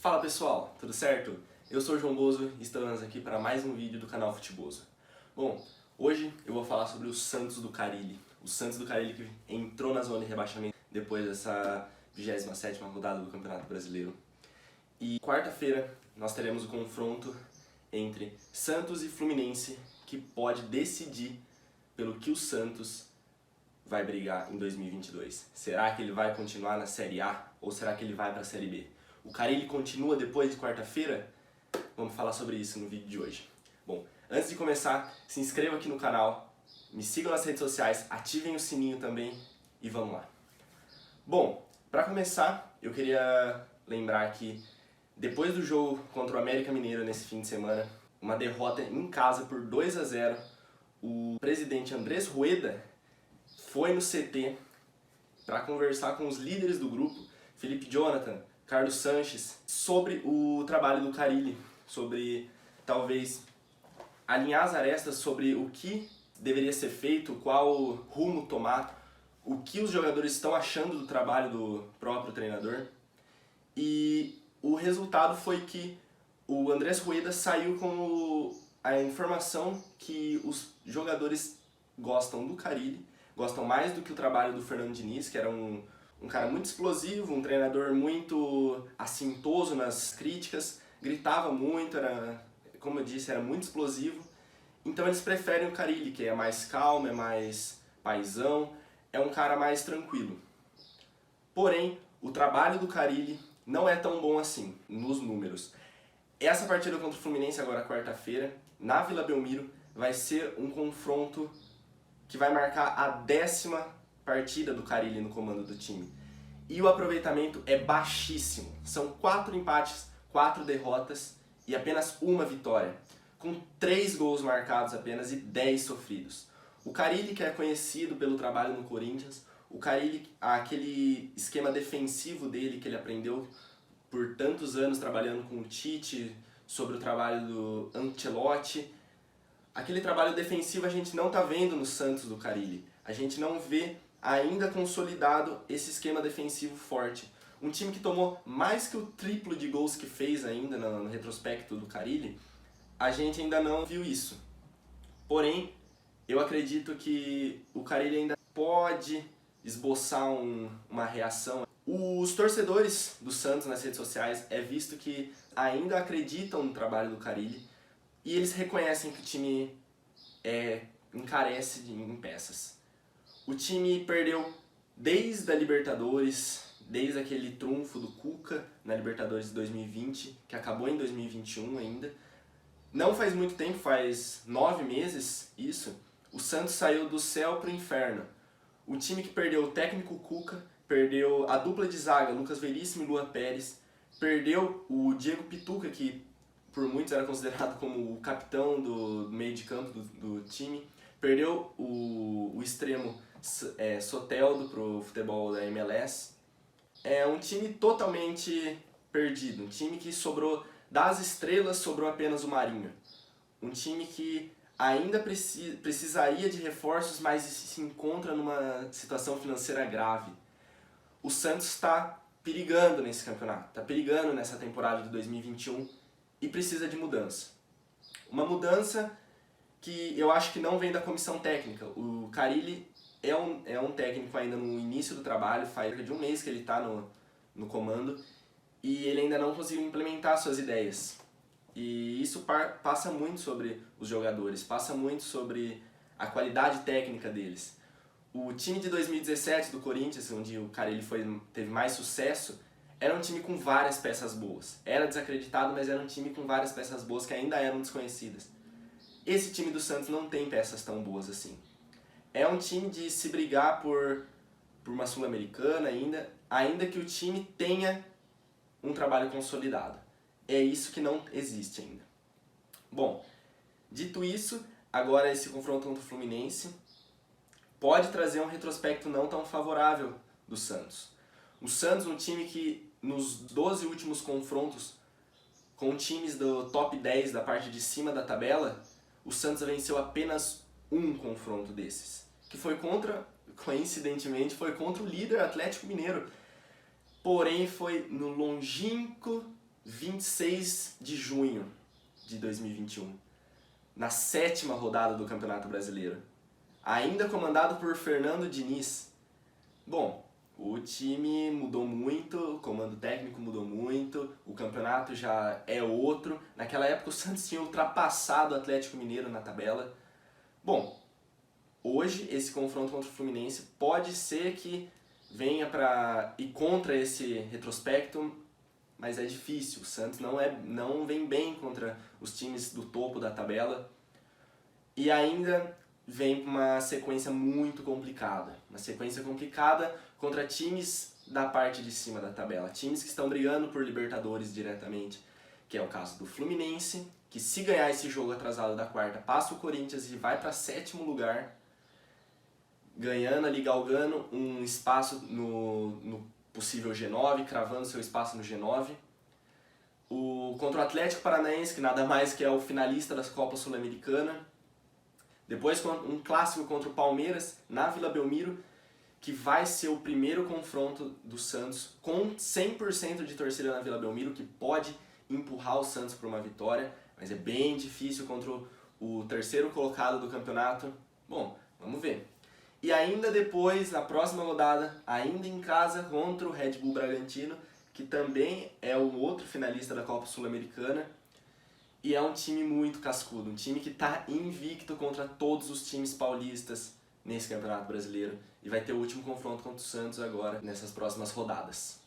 Fala pessoal, tudo certo? Eu sou o João Bozo e estamos aqui para mais um vídeo do canal Futebozo. Bom, hoje eu vou falar sobre o Santos do Carille. O Santos do Carille que entrou na zona de rebaixamento depois dessa 27ª rodada do Campeonato Brasileiro. E quarta-feira nós teremos o confronto entre Santos e Fluminense, que pode decidir pelo que o Santos vai brigar em 2022. Será que ele vai continuar na Série A ou será que ele vai para a Série B? O Carille continua depois de quarta-feira? Vamos falar sobre isso no vídeo de hoje. Bom, antes de começar, se inscreva aqui no canal, me sigam nas redes sociais, ativem o sininho também e vamos lá. Bom, para começar, eu queria lembrar que depois do jogo contra o América Mineiro nesse fim de semana, uma derrota em casa por 2-0, o presidente Andrés Rueda foi no CT para conversar com os líderes do grupo, Felipe Jonathan, Carlos Sanches, sobre o trabalho do Carille, sobre talvez alinhar as arestas sobre o que deveria ser feito, qual rumo tomar, o que os jogadores estão achando do trabalho do próprio treinador. E o resultado foi que o Andrés Rueda saiu com a informação que os jogadores gostam do Carille, gostam mais do que o trabalho do Fernando Diniz, que era um cara muito explosivo, um treinador muito assintoso nas críticas, gritava muito, era, como eu disse, era muito explosivo. Então eles preferem o Carille, que é mais calmo, é mais paizão, é um cara mais tranquilo. Porém, o trabalho do Carille não é tão bom assim, nos números. Essa partida contra o Fluminense, agora quarta-feira, na Vila Belmiro, vai ser um confronto que vai marcar a 10ª partida do Carille no comando do time. E o aproveitamento é baixíssimo. São 4 empates, 4 derrotas e apenas uma vitória, com 3 gols marcados apenas e 10 sofridos. O Carille, que é conhecido pelo trabalho no Corinthians, o Carille, aquele esquema defensivo dele que ele aprendeu por tantos anos trabalhando com o Tite, sobre o trabalho do Ancelotti, aquele trabalho defensivo a gente não está vendo no Santos do Carille. A gente não vê ainda consolidado esse esquema defensivo forte. Um time que tomou mais que o triplo de gols que fez ainda no retrospecto do Carille, a gente ainda não viu isso. Porém, eu acredito que o Carille ainda pode esboçar uma reação. Os torcedores do Santos nas redes sociais é visto que ainda acreditam no trabalho do Carille e eles reconhecem que o time encarece em peças. O time perdeu desde a Libertadores, desde aquele trunfo do Cuca na Libertadores de 2020, que acabou em 2021 ainda. Não faz muito tempo, faz 9 meses isso, o Santos saiu do céu para o inferno. O time que perdeu o técnico Cuca, perdeu a dupla de zaga, Lucas Veríssimo e Luan Pérez, perdeu o Diego Pituca, que por muitos era considerado como o capitão do meio de campo do time, perdeu o extremo Soteldo para o futebol da MLS. É um time totalmente perdido, um time que sobrou das estrelas, sobrou apenas o Marinho. Um time que ainda precisaria de reforços, mas se encontra numa situação financeira grave. O Santos está perigando nesse campeonato, está perigando nessa temporada de 2021 e precisa de mudança. Uma mudança que eu acho que não vem da comissão técnica. O Carille é um técnico ainda no início do trabalho, faz cerca de um mês que ele está no comando e ele ainda não conseguiu implementar suas ideias. E isso passa muito sobre os jogadores, passa muito sobre a qualidade técnica deles. O time de 2017 do Corinthians, onde o Carille teve mais sucesso, era um time com várias peças boas. Era desacreditado, mas era um time com várias peças boas que ainda eram desconhecidas. Esse time do Santos não tem peças tão boas assim. É um time de se brigar por uma Sul-Americana ainda que o time tenha um trabalho consolidado. É isso que não existe ainda. Bom, dito isso, agora esse confronto contra o Fluminense pode trazer um retrospecto não tão favorável do Santos. O Santos, um time que nos 12 últimos confrontos com times do top 10 da parte de cima da tabela, o Santos venceu apenas um confronto desses, que foi coincidentemente, foi contra o líder Atlético Mineiro. Porém, foi no longínquo 26 de junho de 2021, na 7ª rodada do Campeonato Brasileiro, ainda comandado por Fernando Diniz. Bom, o time mudou muito, o comando técnico mudou muito, o campeonato já é outro. Naquela época o Santos tinha ultrapassado o Atlético Mineiro na tabela. Bom, hoje esse confronto contra o Fluminense pode ser que venha para ir contra esse retrospecto, mas é difícil. O Santos não vem bem contra os times do topo da tabela e ainda vem com uma sequência muito complicada. Uma sequência complicada contra times da parte de cima da tabela. Times que estão brigando por Libertadores diretamente, que é o caso do Fluminense, que se ganhar esse jogo atrasado da quarta, passa o Corinthians e vai para 7º lugar, ganhando ali, galgando um espaço no possível G9, cravando seu espaço no G9. Contra o Atlético Paranaense, que nada mais que é o finalista da Copa Sul-Americana. Depois um clássico contra o Palmeiras, na Vila Belmiro, que vai ser o primeiro confronto do Santos com 100% de torcida na Vila Belmiro, que pode empurrar o Santos para uma vitória, mas é bem difícil contra o terceiro colocado do campeonato. Bom, vamos ver. E ainda depois, na próxima rodada, ainda em casa contra o Red Bull Bragantino, que também é o outro finalista da Copa Sul-Americana, e é um time muito cascudo, um time que está invicto contra todos os times paulistas nesse Campeonato Brasileiro, e vai ter o último confronto contra o Santos agora, nessas próximas rodadas.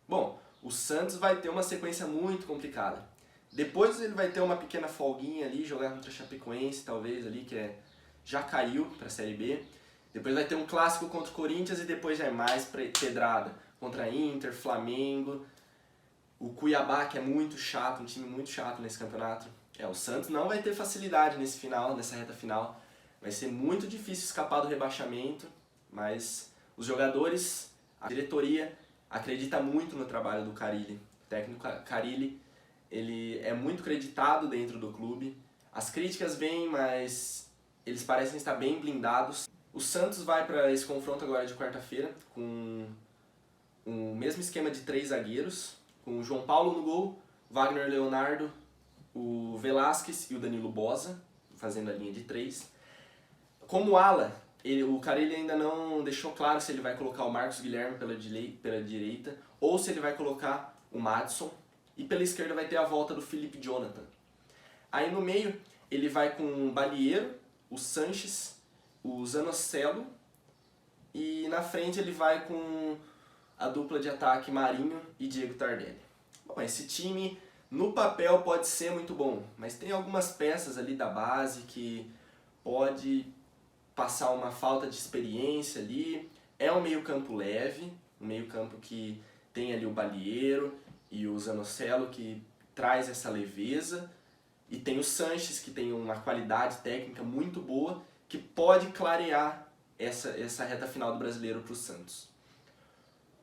Bom, o Santos vai ter uma sequência muito complicada. Depois ele vai ter uma pequena folguinha ali, jogar contra a Chapecoense, talvez ali, que já caiu para a Série B. Depois vai ter um clássico contra o Corinthians e depois já é mais pedrada contra Inter, Flamengo, o Cuiabá, que é muito chato, um time muito chato nesse campeonato. O Santos não vai ter facilidade nessa reta final. Vai ser muito difícil escapar do rebaixamento, mas os jogadores, a diretoria, acredita muito no trabalho do Carille. O técnico Carille, ele é muito creditado dentro do clube. As críticas vêm, mas eles parecem estar bem blindados. O Santos vai para esse confronto agora de quarta-feira com o mesmo esquema de 3 zagueiros, com o João Paulo no gol, Wagner Leonardo, o Velasquez e o Danilo Boza, fazendo a linha de 3. Como ala, o Carille ainda não deixou claro se ele vai colocar o Marcos Guilherme pela direita ou se ele vai colocar o Madison, e pela esquerda vai ter a volta do Felipe Jonathan. Aí no meio ele vai com o Balieiro, o Sanches, o Zanocelo, e na frente ele vai com a dupla de ataque Marinho e Diego Tardelli. Bom, esse time no papel pode ser muito bom, mas tem algumas peças ali da base que pode passar uma falta de experiência ali. É um meio-campo leve, um meio-campo que tem ali o Balieiro e o Zanocelo, que traz essa leveza, e tem o Sanches, que tem uma qualidade técnica muito boa, que pode clarear essa reta final do Brasileiro para o Santos.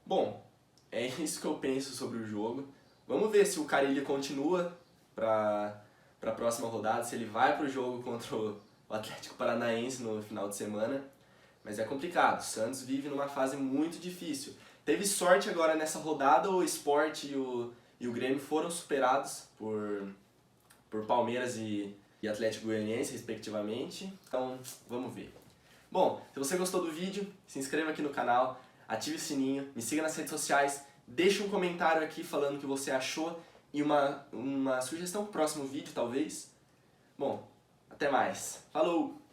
Bom, é isso que eu penso sobre o jogo. Vamos ver se o Carille continua para a próxima rodada, se ele vai para o jogo contra o Atlético Paranaense no final de semana. Mas é complicado, o Santos vive numa fase muito difícil. Teve sorte agora nessa rodada, o Sport e o Grêmio foram superados por Palmeiras e Atlético Goianiense, respectivamente. Então, vamos ver. Bom, se você gostou do vídeo, se inscreva aqui no canal, ative o sininho, me siga nas redes sociais, deixe um comentário aqui falando o que você achou e uma sugestão para o próximo vídeo, talvez. Bom, até mais. Falou!